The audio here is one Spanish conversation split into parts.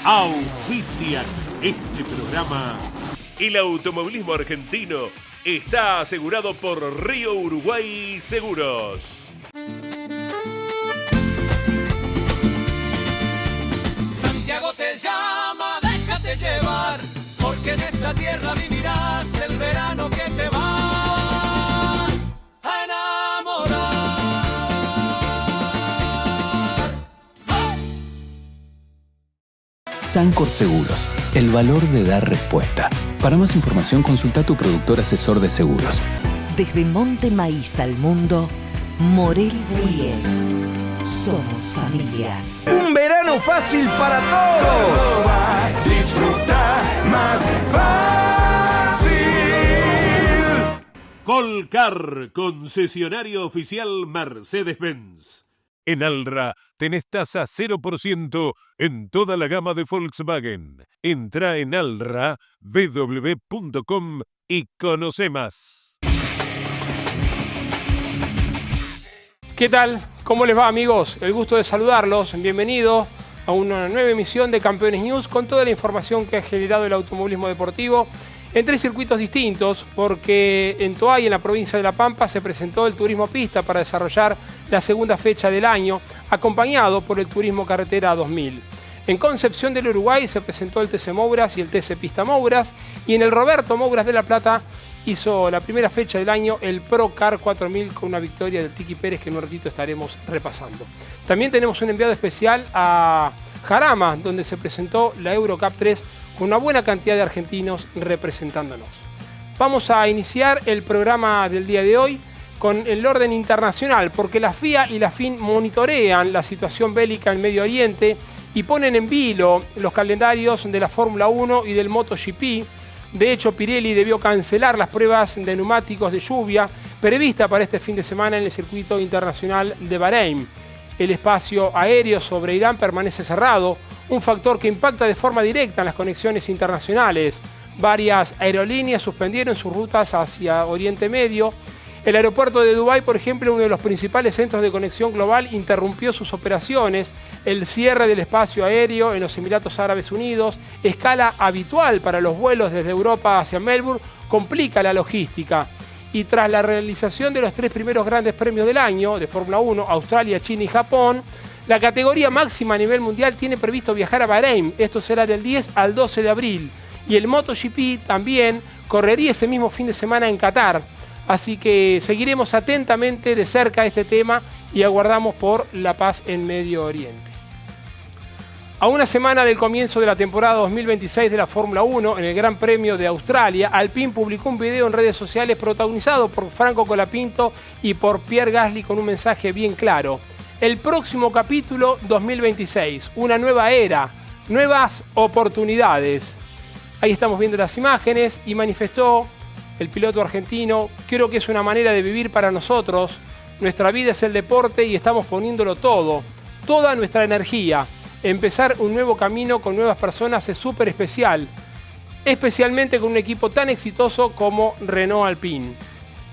auspician este programa. El automovilismo argentino está asegurado por Río Uruguay Seguros. Santiago te llama, déjate llevar, porque en esta tierra vivirás el verano que te va a enamorar. Sancor Seguros, el valor de dar respuesta. Para más información consulta a tu productor asesor de seguros. Desde Monte Maíz al mundo, Morel Bullies. Somos familia. Un verano fácil para todos. Disfruta más fácil. Colcar, concesionario oficial Mercedes-Benz. En Alra tenés tasa 0% en toda la gama de Volkswagen. Entra en alra.bw.com y conoce más. ¿Qué tal? ¿Cómo les va, amigos? El gusto de saludarlos. Bienvenidos a una nueva emisión de Campeones News con toda la información que ha generado el automovilismo deportivo en 3 circuitos distintos, porque en Toay, en la provincia de La Pampa, se presentó el turismo pista para desarrollar la segunda fecha del año, acompañado por el turismo carretera 2000. En Concepción del Uruguay se presentó el TC Mouras y el TC Pista Mouras, y en el Roberto Mouras de La Plata hizo la primera fecha del año el Pro Car 4000 con una victoria del Tiki Pérez que en un ratito estaremos repasando. También tenemos un enviado especial a Jarama, donde se presentó la Eurocup 3 con una buena cantidad de argentinos representándonos. Vamos a iniciar el programa del día de hoy con el orden internacional, porque la FIA y la FIN monitorean la situación bélica en Medio Oriente y ponen en vilo los calendarios de la Fórmula 1 y del MotoGP. De hecho, Pirelli debió cancelar las pruebas de neumáticos de lluvia prevista para este fin de semana en el circuito internacional de Bahrein. El espacio aéreo sobre Irán permanece cerrado, un factor que impacta de forma directa en las conexiones internacionales. Varias aerolíneas suspendieron sus rutas hacia Oriente Medio. El aeropuerto de Dubái, por ejemplo, uno de los principales centros de conexión global, interrumpió sus operaciones. El cierre del espacio aéreo en los Emiratos Árabes Unidos, escala habitual para los vuelos desde Europa hacia Melbourne, complica la logística. Y tras la realización de los 3 primeros grandes premios del año de Fórmula 1, Australia, China y Japón, la categoría máxima a nivel mundial tiene previsto viajar a Bahrein. Esto será del 10 al 12 de abril. Y el MotoGP también correría ese mismo fin de semana en Qatar. Así que seguiremos atentamente de cerca este tema y aguardamos por la paz en Medio Oriente. A una semana del comienzo de la temporada 2026 de la Fórmula 1, en el Gran Premio de Australia, Alpine publicó un video en redes sociales protagonizado por Franco Colapinto y por Pierre Gasly con un mensaje bien claro. El próximo capítulo 2026, una nueva era, nuevas oportunidades. Ahí estamos viendo las imágenes y manifestó el piloto argentino: creo que es una manera de vivir para nosotros. Nuestra vida es el deporte y estamos poniéndolo todo, toda nuestra energía. Empezar un nuevo camino con nuevas personas es súper especial, especialmente con un equipo tan exitoso como Renault Alpine.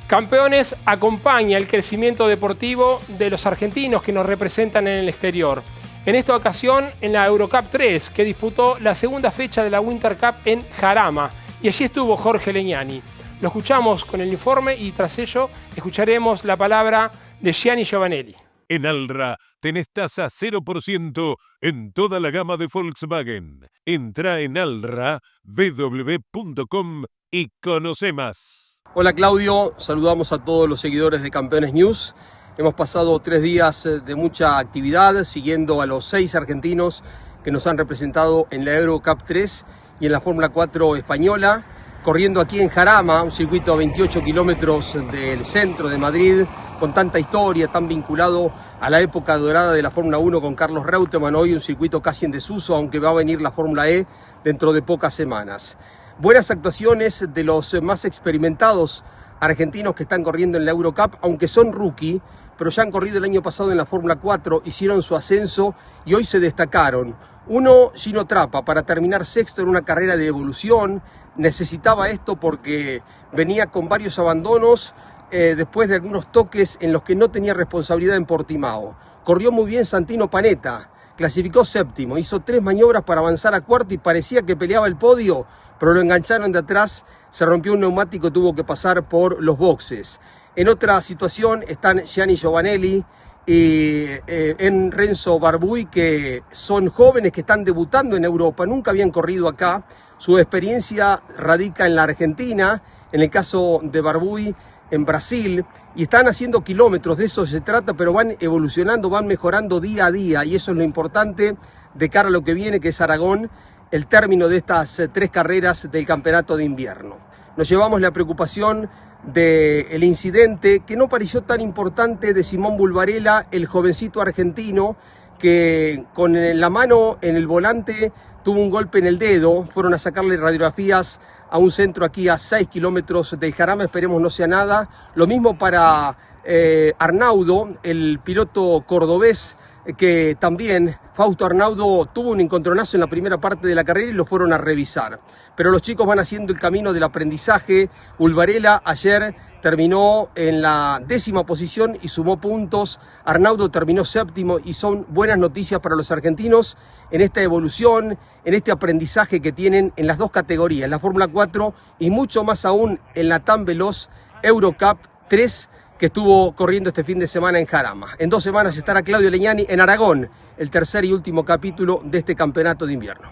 Campeones acompaña el crecimiento deportivo de los argentinos que nos representan en el exterior. En esta ocasión en la Eurocup 3, que disputó la segunda fecha de la Winter Cup en Jarama, y allí estuvo Jorge Legnani. Lo escuchamos con el informe y tras ello escucharemos la palabra de Gianni Giovanelli. En Alra tenés tasa 0% en toda la gama de Volkswagen. Entra en alra.bw.com y conoce más. Hola Claudio, saludamos a todos los seguidores de Campeones News. Hemos pasado 3 días de mucha actividad siguiendo a los 6 argentinos que nos han representado en la Eurocup 3 y en la Fórmula 4 española, corriendo aquí en Jarama, un circuito a 28 kilómetros del centro de Madrid, con tanta historia, tan vinculado a la época dorada de la Fórmula 1 con Carlos Reutemann, hoy un circuito casi en desuso, aunque va a venir la Fórmula E dentro de pocas semanas. Buenas actuaciones de los más experimentados argentinos que están corriendo en la Eurocup, aunque son rookie, pero ya han corrido el año pasado en la Fórmula 4, hicieron su ascenso y hoy se destacaron. Uno, Gino Trappa, para terminar sexto en una carrera de evolución, necesitaba esto porque venía con varios abandonos después de algunos toques en los que no tenía responsabilidad en Portimao. Corrió muy bien Santino Panetta, clasificó séptimo, hizo 3 maniobras para avanzar a cuarto y parecía que peleaba el podio, pero lo engancharon de atrás, se rompió un neumático, tuvo que pasar por los boxes. En otra situación están Gianni Giovanelli y en Renzo Barbuy, que son jóvenes que están debutando en Europa, nunca habían corrido acá. Su experiencia radica en la Argentina, en el caso de Barbuy en Brasil, y están haciendo kilómetros, de eso se trata, pero van evolucionando, van mejorando día a día, y eso es lo importante de cara a lo que viene, que es Aragón, el término de estas 3 carreras del campeonato de invierno. Nos llevamos la preocupación del incidente, que no pareció tan importante, de Simón Bulvarella, el jovencito argentino, que con la mano en el volante tuvo un golpe en el dedo. Fueron a sacarle radiografías a un centro aquí a 6 kilómetros del Jarama, esperemos no sea nada. Lo mismo para Arnaudo, el piloto cordobés, que también, Fausto Arnaudo, tuvo un encontronazo en la primera parte de la carrera y lo fueron a revisar. Pero los chicos van haciendo el camino del aprendizaje. Bulvarella ayer terminó en la 10ª posición y sumó puntos. Arnaudo terminó séptimo, y son buenas noticias para los argentinos en esta evolución, en este aprendizaje que tienen en las 2 categorías, la Fórmula 4 y mucho más aún en la tan veloz Eurocup 3, que estuvo corriendo este fin de semana en Jarama. En 2 semanas estará Claudio Legnani en Aragón, el tercer y último capítulo de este campeonato de invierno.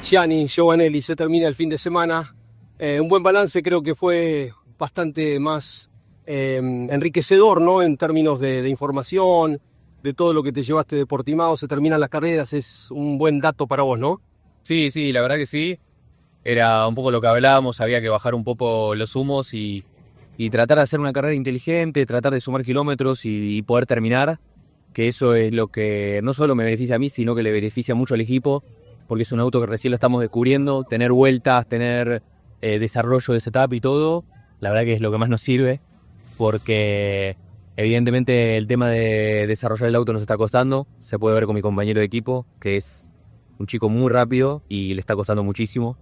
Gianni Giovanelli, se termina el fin de semana. Un buen balance, creo que fue bastante más enriquecedor, ¿no? En términos de información, de todo lo que te llevaste de Portimao. Se terminan las carreras, es un buen dato para vos, ¿no? Sí, la verdad que sí. Era un poco lo que hablábamos, había que bajar un poco los humos y tratar de hacer una carrera inteligente, tratar de sumar kilómetros y poder terminar, que eso es lo que no solo me beneficia a mí, sino que le beneficia mucho al equipo, porque es un auto que recién lo estamos descubriendo. Tener vueltas, tener desarrollo de setup y todo, la verdad que es lo que más nos sirve, porque evidentemente el tema de desarrollar el auto nos está costando. Se puede ver con mi compañero de equipo, que es un chico muy rápido y le está costando muchísimo.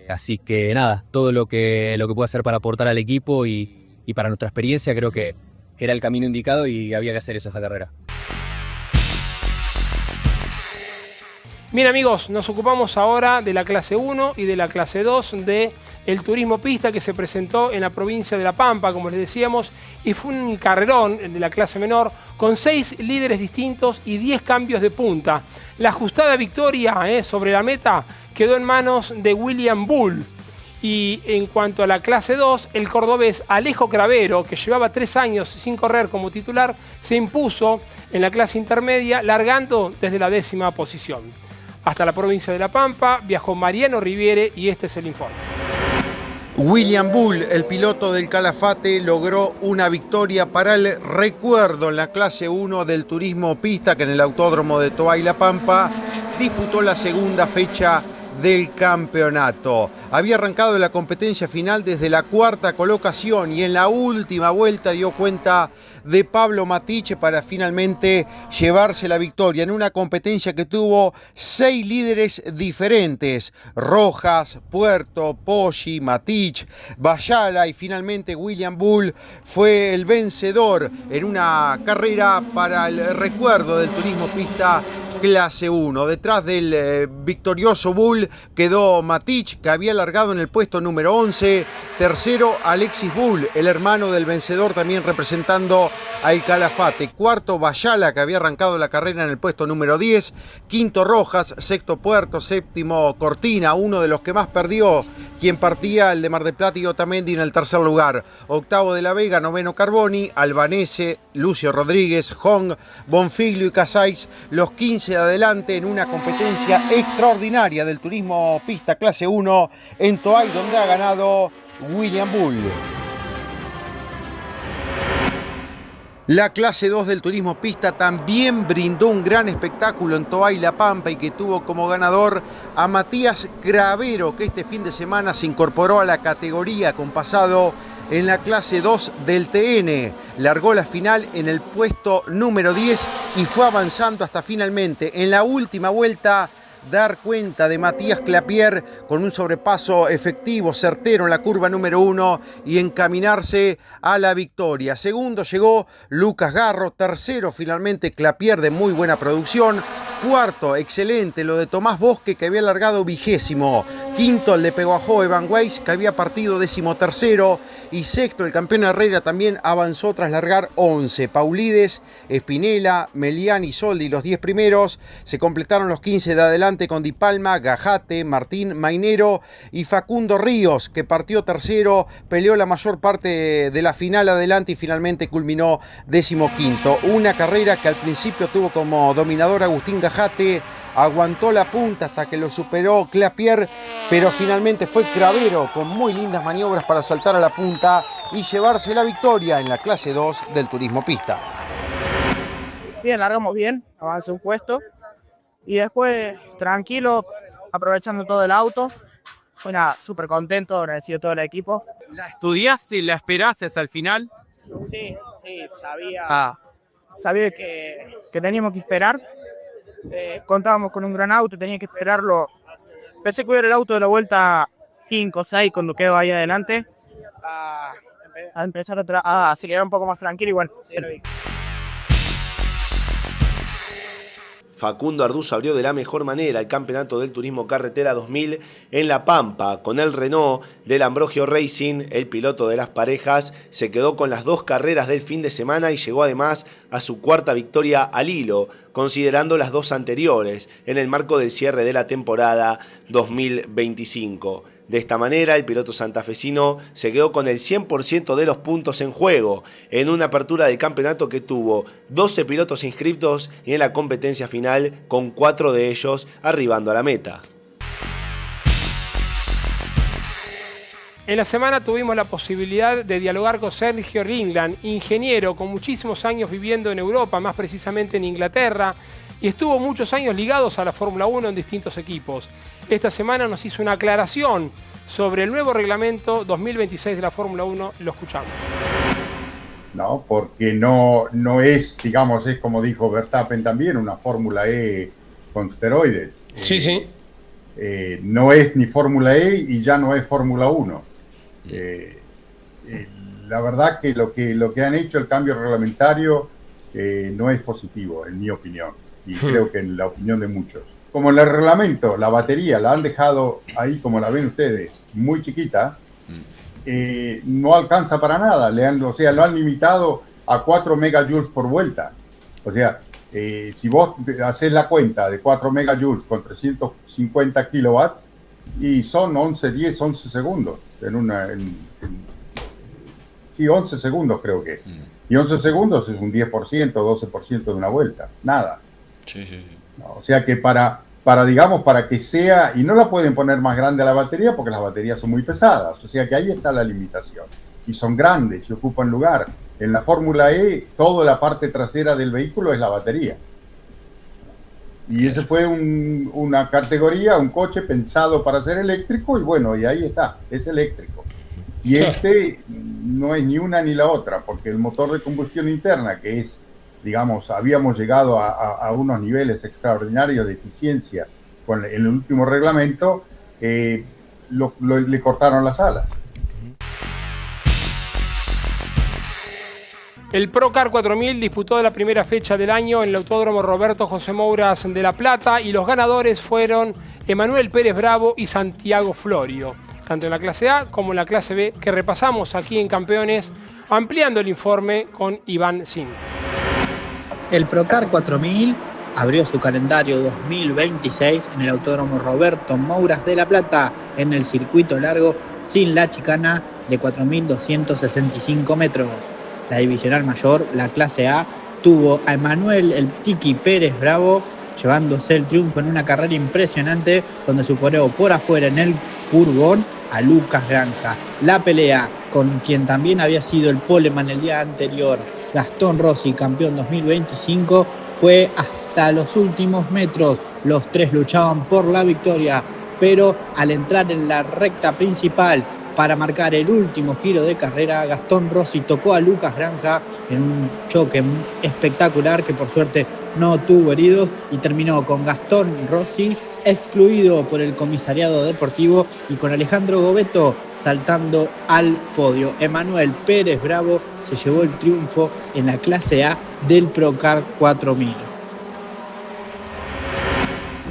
Así que nada, todo lo que pueda hacer para aportar al equipo y para nuestra experiencia, creo que era el camino indicado y había que hacer eso esta carrera. Bien amigos, nos ocupamos ahora de la clase 1 y de la clase 2 del turismo pista, que se presentó en la provincia de La Pampa, como les decíamos, y fue un carrerón de la clase menor con 6 líderes distintos y 10 cambios de punta. La ajustada victoria sobre la meta quedó en manos de William Bull. Y en cuanto a la clase 2, el cordobés Alejo Cravero, que llevaba 3 años sin correr como titular, se impuso en la clase intermedia, largando desde la 10ª posición. Hasta la provincia de La Pampa viajó Mariano Riviere y este es el informe. William Bull, el piloto del Calafate, logró una victoria para el recuerdo en la clase 1 del turismo pista, que en el Autódromo de Toay La Pampa disputó la segunda fecha del campeonato. Había arrancado la competencia final desde la 4ª colocación y en la última vuelta dio cuenta de Pablo Matich para finalmente llevarse la victoria en una competencia que tuvo 6 líderes diferentes: Rojas, Puerto, Poggi, Matich, Bayala, y finalmente William Bull fue el vencedor en una carrera para el recuerdo del turismo pista clase 1. Detrás del victorioso Bull quedó Matich, que había largado en el puesto número 11. Tercero, Alexis Bull, el hermano del vencedor, también representando al Calafate. Cuarto, Bayala, que había arrancado la carrera en el puesto número 10. Quinto, Rojas. Sexto, Puerto. Séptimo, Cortina, uno de los que más perdió, quien partía, el de Mar del Plata, y Otamendi en el tercer lugar. Octavo, De la Vega. Noveno, Carboni. Albanese, Lucio Rodríguez, Hong, Bonfiglio y Casais, los 15 de adelante en una competencia extraordinaria del turismo pista clase 1 en Toay, donde ha ganado William Bull. La clase 2 del turismo pista también brindó un gran espectáculo en Toay La Pampa y que tuvo como ganador a Matías Cravero, que este fin de semana se incorporó a la categoría con pasado en la clase 2 del TN. Largó la final en el puesto número 10 y fue avanzando hasta finalmente en la última vuelta dar cuenta de Matías Clapier con un sobrepaso efectivo, certero en la curva número 1 y encaminarse a la victoria. Segundo llegó Lucas Garro, tercero finalmente Clapier de muy buena producción, cuarto excelente lo de Tomás Bosque que había largado 20º, quinto el de Peguajó Evan Weiss que había partido 13º y sexto el campeón Herrera también avanzó tras largar 11. Paulides, Espinela, Melián y Soldi los 10 primeros, se completaron los 15 de adelante con Di Palma, Gajate, Martín Mainero y Facundo Ríos que partió tercero, peleó la mayor parte de la final adelante y finalmente culminó 15º. Una carrera que al principio tuvo como dominador Agustín Gajate, aguantó la punta hasta que lo superó Clapier, pero finalmente fue Cravero con muy lindas maniobras para saltar a la punta y llevarse la victoria en la clase 2 del turismo pista. Bien, largamos bien, avancé un puesto y después tranquilo, aprovechando todo el auto. Fue nada, súper contento, agradecido a todo el equipo. ¿La estudiaste y la esperaste hasta el final? Sí, sabía que teníamos que esperar. Contábamos con un gran auto, tenía que esperarlo. Pensé que hubiera el auto de la vuelta 5 o 6 cuando quedó ahí adelante. A empezar a acelerar un poco más tranquilo y bueno. Facundo Arduz abrió de la mejor manera el campeonato del Turismo Carretera 2000 en La Pampa. Con el Renault del Ambrogio Racing, el piloto de las parejas se quedó con las 2 carreras del fin de semana y llegó además a su cuarta victoria al hilo, considerando las 2 anteriores, en el marco del cierre de la temporada 2025. De esta manera, el piloto santafesino se quedó con el 100% de los puntos en juego, en una apertura de campeonato que tuvo 12 pilotos inscritos y en la competencia final con 4 de ellos arribando a la meta. En la semana tuvimos la posibilidad de dialogar con Sergio Ringland, ingeniero con muchísimos años viviendo en Europa, más precisamente en Inglaterra, y estuvo muchos años ligados a la Fórmula 1 en distintos equipos. Esta semana nos hizo una aclaración sobre el nuevo reglamento 2026 de la Fórmula 1. Lo escuchamos. No, porque no es, digamos, es como dijo Verstappen también, una Fórmula E con steroides. Sí. No es ni Fórmula E y ya no es Fórmula 1. La verdad que lo que han hecho, el cambio reglamentario, no es positivo, en mi opinión, y creo que en la opinión de muchos. Como en el reglamento, la batería la han dejado ahí, como la ven ustedes, muy chiquita, no alcanza para nada, lo han limitado a 4 megajoules por vuelta. O sea, si vos haces la cuenta de 4 megajoules con 350 kilowatts, y son 11 segundos. 11 segundos creo que es. Y 11 segundos es un 10%, 12% de una vuelta. Nada. Sí. No, o sea que para que sea, y no la pueden poner más grande a la batería porque las baterías son muy pesadas, o sea que ahí está la limitación. Y son grandes y ocupan lugar. En la Fórmula E, toda la parte trasera del vehículo es la batería. Y ese fue una categoría, un coche pensado para ser eléctrico, y bueno, y ahí está, es eléctrico. Y este no es ni una ni la otra, porque el motor de combustión interna, que es, digamos, habíamos llegado a unos niveles extraordinarios de eficiencia con el último reglamento, le cortaron las alas. El Procar 4000 disputó la primera fecha del año en el Autódromo Roberto José Mouras de La Plata y los ganadores fueron Emanuel Pérez Bravo y Santiago Florio, tanto en la clase A como en la clase B, que repasamos aquí en Campeones, ampliando el informe con Iván Cinto. El Procar 4000 abrió su calendario 2026 en el Autódromo Roberto Mouras de La Plata, en el circuito largo sin la chicana de 4.265 metros. La divisional mayor, la clase A, tuvo a Emanuel el Tiki Pérez Bravo llevándose el triunfo en una carrera impresionante donde superó por afuera en el Furgón a Lucas Granja. La pelea con quien también había sido el poleman el día anterior, Gastón Rossi, campeón 2025, fue hasta los últimos metros. Los tres luchaban por la victoria, pero al entrar en la recta principal para marcar el último giro de carrera, Gastón Rossi tocó a Lucas Granja en un choque espectacular que por suerte no tuvo heridos y terminó con Gastón Rossi excluido por el comisariado deportivo y con Alejandro Gobeto saltando al podio. Emanuel Pérez Bravo se llevó el triunfo en la clase A del Procar 4000.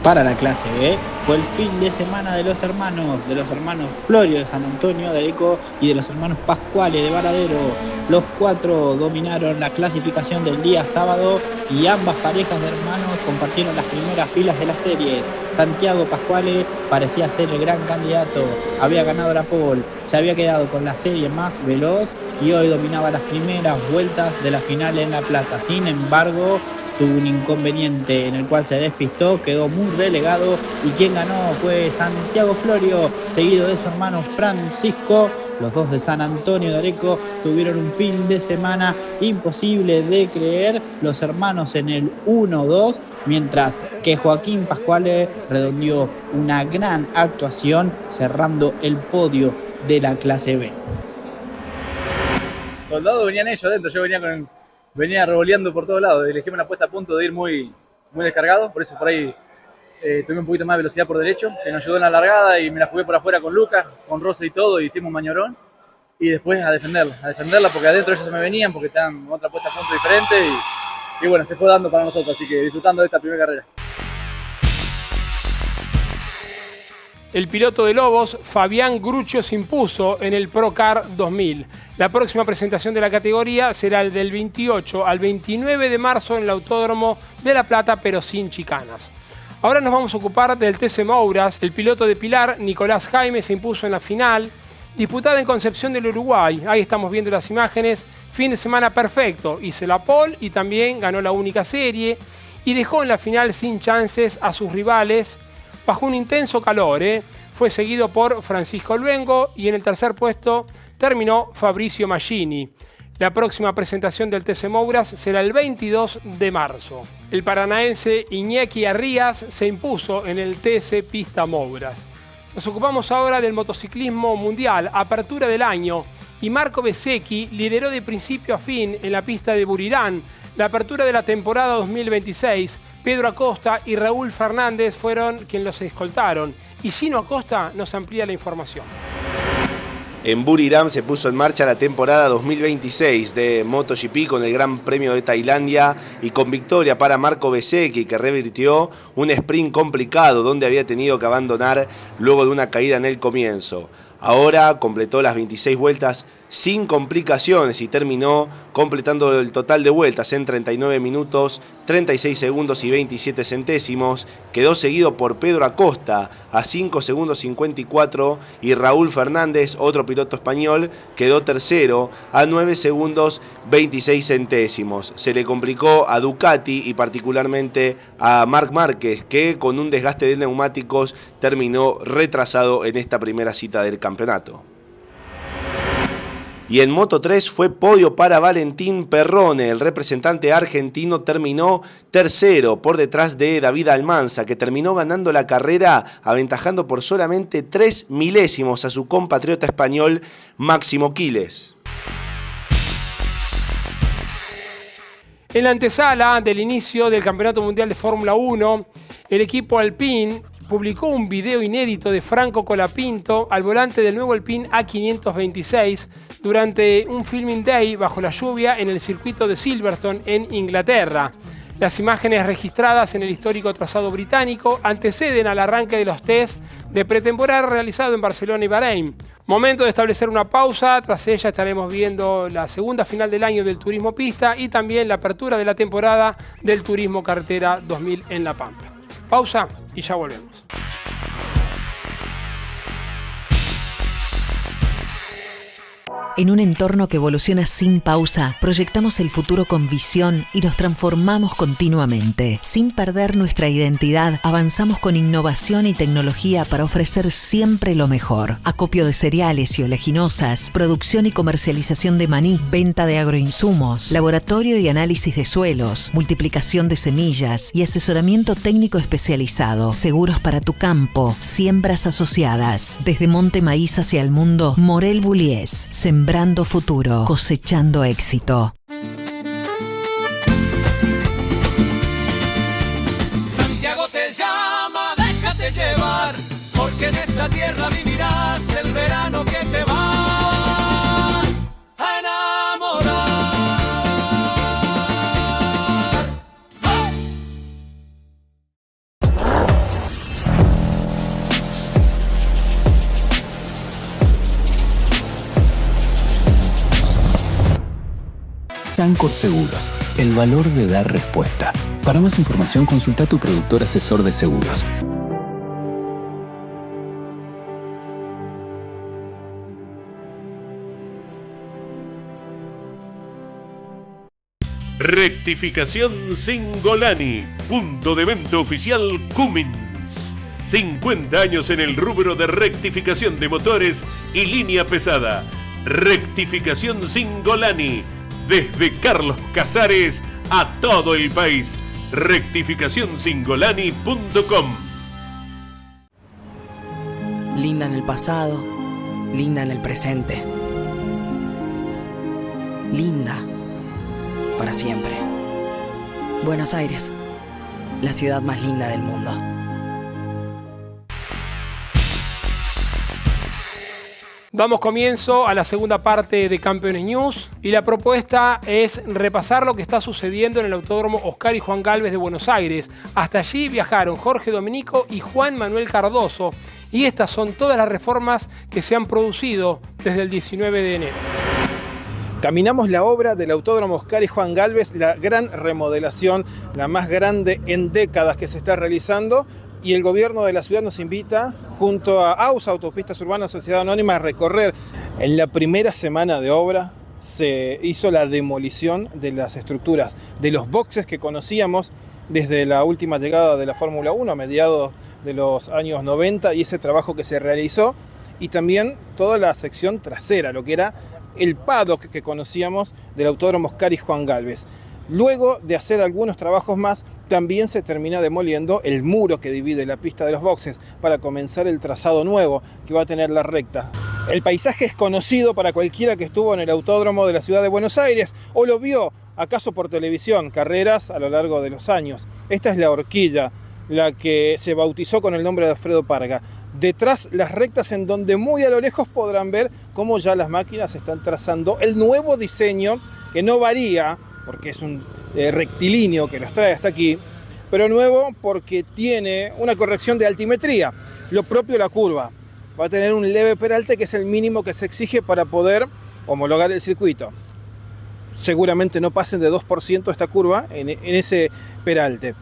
Para la clase B fue el fin de semana de los hermanos Florio de San Antonio de Areco y de los hermanos Pascuale de Varadero. Los 4 dominaron la clasificación del día sábado y ambas parejas de hermanos compartieron las primeras filas de las series. Santiago Pascuale parecía ser el gran candidato, había ganado la pole, se había quedado con la serie más veloz y hoy dominaba las primeras vueltas de la final en La Plata. Sin embargo, tuvo un inconveniente en el cual se despistó, quedó muy relegado y quien ganó fue Santiago Florio, seguido de su hermano Francisco. Los dos de San Antonio de Areco tuvieron un fin de semana imposible de creer, los hermanos en el 1-2, mientras que Joaquín Pascuale redondeó una gran actuación cerrando el podio de la clase B. Soldados venían ellos adentro, yo venía revoleando por todos lados, elegimos una puesta a punto de ir muy descargado, por eso por ahí tuve un poquito más de velocidad por derecho, que nos ayudó en la largada y me la jugué por afuera con Lucas, con Rosa y todo, y hicimos un mañorón y después a defenderla porque adentro ellos se me venían porque estaban en otra puesta a punto diferente y bueno, se fue dando para nosotros, así que disfrutando de esta primera carrera. El piloto de Lobos, Fabián Gruccio, se impuso en el Procar 2000. La próxima presentación de la categoría será el del 28 al 29 de marzo en el Autódromo de La Plata, pero sin chicanas. Ahora nos vamos a ocupar del TC Mouras. El piloto de Pilar, Nicolás Jaime, se impuso en la final, disputada en Concepción del Uruguay. Ahí estamos viendo las imágenes. Fin de semana perfecto. Hizo la pole y también ganó la única serie y dejó en la final sin chances a sus rivales bajo un intenso calor. Fue seguido por Francisco Luengo y en el tercer puesto terminó Fabricio Maggini. La próxima presentación del TC Mouras será el 22 de marzo. El paranaense Iñaki Arrías se impuso en el TC Pista Mouras. Nos ocupamos ahora del motociclismo mundial, apertura del año, y Marco Bezzecchi lideró de principio a fin en la pista de Burirán. La apertura de la temporada 2026, Pedro Acosta y Raúl Fernández fueron quienes los escoltaron. Y Gino Acosta nos amplía la información. En Buriram se puso en marcha la temporada 2026 de MotoGP con el Gran Premio de Tailandia y con victoria para Marco Bezzecchi, que revirtió un sprint complicado donde había tenido que abandonar luego de una caída en el comienzo. Ahora completó las 26 vueltas sin complicaciones y terminó completando el total de vueltas en 39 minutos, 36 segundos y 27 centésimos. Quedó seguido por Pedro Acosta a 5 segundos 54 y Raúl Fernández, otro piloto español, quedó tercero a 9 segundos 26 centésimos. Se le complicó a Ducati y particularmente a Marc Márquez, que con un desgaste de neumáticos terminó retrasado en esta primera cita del campeonato. Y en Moto 3 fue podio para Valentín Perrone. El representante argentino terminó tercero por detrás de David Almanza, que terminó ganando la carrera aventajando por solamente 3 milésimos a su compatriota español Máximo Quiles. En la antesala del inicio del Campeonato Mundial de Fórmula 1, el equipo Alpine publicó un video inédito de Franco Colapinto al volante del nuevo Alpine A526 durante un filming day bajo la lluvia en el circuito de Silverstone en Inglaterra. Las imágenes registradas en el histórico trazado británico anteceden al arranque de los test de pretemporada realizado en Barcelona y Bahrein. Momento de establecer una pausa, tras ella estaremos viendo la segunda final del año del Turismo Pista y también la apertura de la temporada del Turismo Carretera 2000 en La Pampa. Pausa y ya volvemos. En un entorno que evoluciona sin pausa, proyectamos el futuro con visión y nos transformamos continuamente. Sin perder nuestra identidad, avanzamos con innovación y tecnología para ofrecer siempre lo mejor. Acopio de cereales y oleaginosas, producción y comercialización de maní, venta de agroinsumos, laboratorio y análisis de suelos, multiplicación de semillas y asesoramiento técnico especializado. Seguros para tu campo, siembras asociadas. Desde Monte Maíz hacia el mundo, Morel Bullies. Sembrando futuro, cosechando éxito. esta tierra vivirás el verano que te va a enamorar. Sancor Seguros, el valor de dar respuesta. Para más información consulta a tu productor asesor de seguros. Rectificación Singolani, punto de venta oficial Cummins. 50 años en el rubro de rectificación de motores y línea pesada. Rectificación Singolani, desde Carlos Casares a todo el país. Rectificacionsingolani.com. Linda en el pasado, linda en el presente. Linda para siempre. Buenos Aires, la ciudad más linda del mundo. Damos comienzo a la segunda parte de Campeones News y la propuesta es repasar lo que está sucediendo en el Autódromo Oscar y Juan Gálvez de Buenos Aires. Hasta allí viajaron Jorge Dominico y Juan Manuel Cardoso y estas son todas las reformas que se han producido desde el 19 de enero. Caminamos la obra del Autódromo Oscar y Juan Gálvez, la gran remodelación, la más grande en décadas que se está realizando. Y el gobierno de la ciudad nos invita, junto a AUSA, Autopistas Urbanas Sociedad Anónima, a recorrer. En la primera semana de obra se hizo la demolición de las estructuras, de los boxes que conocíamos desde la última llegada de la Fórmula 1 a mediados de los años 90 y ese trabajo que se realizó. Y también toda la sección trasera, lo que era el paddock que conocíamos del Autódromo Oscar y Juan Gálvez. Luego de hacer algunos trabajos más, también se termina demoliendo el muro que divide la pista de los boxes para comenzar el trazado nuevo que va a tener la recta. El paisaje es conocido para cualquiera que estuvo en el autódromo de la ciudad de Buenos Aires o lo vio acaso por televisión, carreras a lo largo de los años. Esta es la horquilla, la que se bautizó con el nombre de Alfredo Parga. Detrás las rectas en donde muy a lo lejos podrán ver cómo ya las máquinas están trazando el nuevo diseño que no varía, porque es un rectilíneo que los trae hasta aquí, pero nuevo porque tiene una corrección de altimetría, lo propio la curva. Va a tener un leve peralte que es el mínimo que se exige para poder homologar el circuito. Seguramente no pasen de 2% esta curva en ese peralte,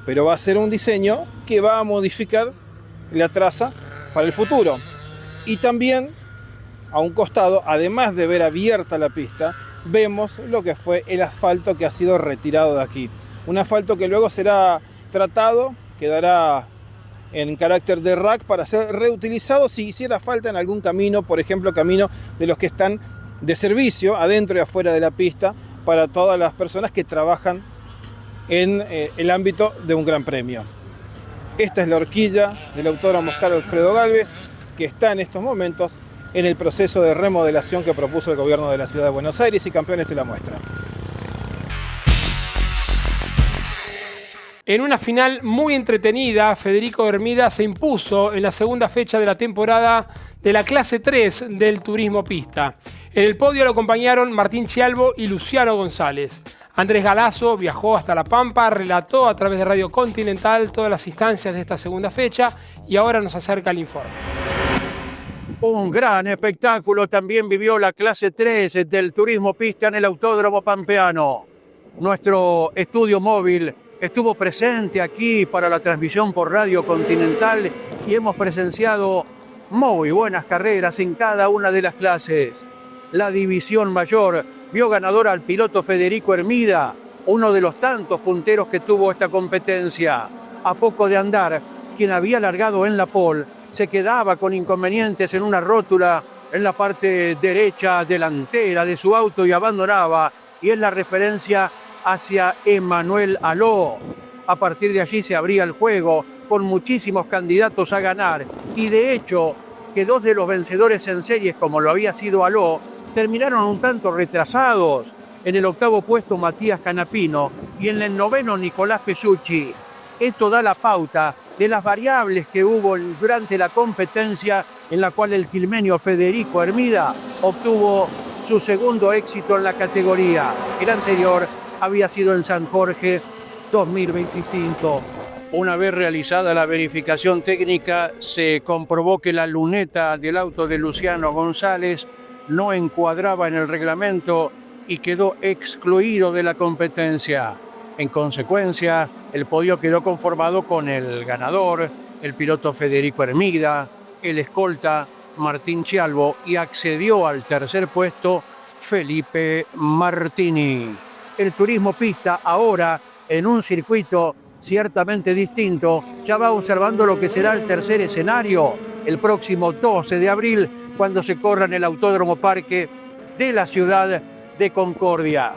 pero va a ser un diseño que va a modificar la traza para el futuro. Y también a un costado, además de ver abierta la pista, vemos lo que fue el asfalto que ha sido retirado de aquí. Un asfalto que luego será tratado, quedará en carácter de rack para ser reutilizado si hiciera falta en algún camino, por ejemplo, camino de los que están de servicio, adentro y afuera de la pista, para todas las personas que trabajan en el ámbito de un gran premio. Esta es la horquilla del Autódromo Oscar Alfredo Gálvez, que está en estos momentos en el proceso de remodelación que propuso el gobierno de la ciudad de Buenos Aires y Campeones te la muestra. En una final muy entretenida, Federico Hermida se impuso en la segunda fecha de la temporada de la clase 3 del turismo pista. En el podio lo acompañaron Martín Chialbo y Luciano González. Andrés Galazo viajó hasta La Pampa, relató a través de Radio Continental todas las instancias de esta segunda fecha y ahora nos acerca el informe. Un gran espectáculo también vivió la clase 3 del turismo pista en el Autódromo Pampeano. Nuestro estudio móvil estuvo presente aquí para la transmisión por Radio Continental y hemos presenciado muy buenas carreras en cada una de las clases. La división mayor vio ganador al piloto Federico Hermida, uno de los tantos punteros que tuvo esta competencia. A poco de andar, quien había largado en la pole se quedaba con inconvenientes en una rótula en la parte derecha delantera de su auto y abandonaba, y es la referencia hacia Emanuel Aló. A partir de allí se abría el juego con muchísimos candidatos a ganar y de hecho que dos de los vencedores en series como lo había sido Aló terminaron un tanto retrasados. En el octavo puesto Matías Canapino y en el noveno Nicolás Pesucci. Esto da la pauta de las variables que hubo durante la competencia en la cual el quilmenio Federico Hermida obtuvo su segundo éxito en la categoría. El anterior había sido en San Jorge 2025. Una vez realizada la verificación técnica, se comprobó que la luneta del auto de Luciano González no encuadraba en el reglamento y quedó excluido de la competencia. En consecuencia, el podio quedó conformado con el ganador, el piloto Federico Hermida, el escolta Martín Chialvo y accedió al tercer puesto Felipe Martini. El turismo pista ahora en un circuito ciertamente distinto, ya va observando lo que será el tercer escenario el próximo 12 de abril cuando se corra en el Autódromo Parque de la ciudad de Concordia.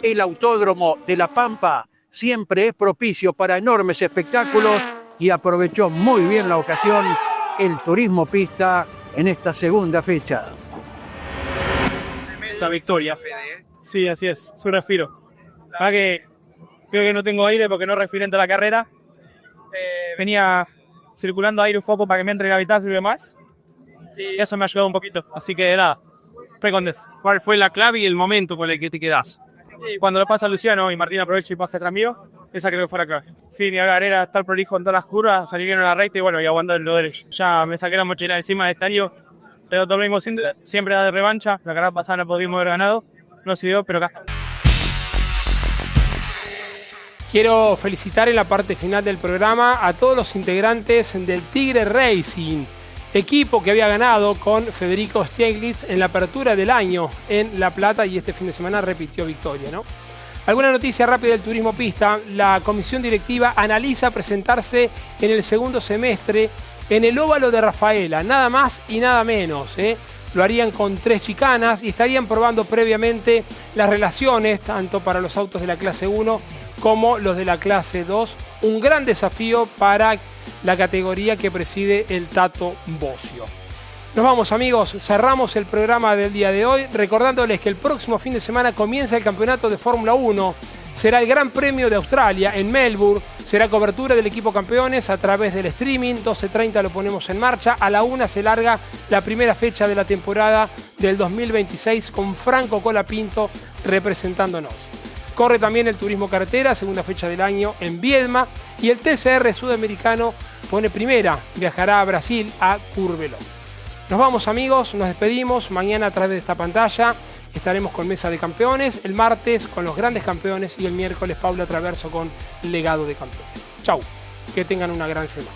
El Autódromo de La Pampa siempre es propicio para enormes espectáculos y aprovechó muy bien la ocasión el turismo pista en esta segunda fecha. Esta victoria. Sí, así es, su respiro. La verdad que creo que no tengo aire porque no respiré en toda la carrera. Venía circulando aire un poco para que me entre gravitas y demás. Y eso me ha ayudado un poquito. Así que nada, estoy contento. ¿Cuál fue la clave y el momento con el que te quedás? Cuando lo pasa Luciano y Martín aprovecha y pasa detrás mío, esa creo que fue la clave. Sí, ni hablar, era estar prolijo en todas las curvas, salir bien en la recta y bueno, y aguantar lo derecho. Ya me saqué la mochila encima de este año, pero todo lo mismo siempre da de revancha. La carrera pasada no pudimos haber ganado, no se dio, pero acá. Quiero felicitar en la parte final del programa a todos los integrantes del Tigre Racing, equipo que había ganado con Federico Stieglitz en la apertura del año en La Plata y este fin de semana repitió victoria, ¿no? Alguna noticia rápida del turismo pista. La comisión directiva analiza presentarse en el segundo semestre en el óvalo de Rafaela, nada más y nada menos, ¿eh? Lo harían con 3 chicanas y estarían probando previamente las relaciones tanto para los autos de la clase 1 como los de la clase 2. Un gran desafío para la categoría que preside el Tato Bocio. Nos vamos, amigos, cerramos el programa del día de hoy recordándoles que el próximo fin de semana comienza el campeonato de Fórmula 1. Será el Gran Premio de Australia en Melbourne. Será cobertura del equipo campeones a través del streaming. 12:30 lo ponemos en marcha. A la 1 se larga la primera fecha de la temporada del 2026 con Franco Colapinto representándonos. Corre también el Turismo Carretera, segunda fecha del año en Viedma. Y el TCR Sudamericano pone primera. Viajará a Brasil, a Curvelo. Nos vamos, amigos. Nos despedimos. Mañana a través de esta pantalla estaremos con Mesa de Campeones, el martes con los grandes campeones y el miércoles Paula Traverso con Legado de Campeones. Chau, que tengan una gran semana.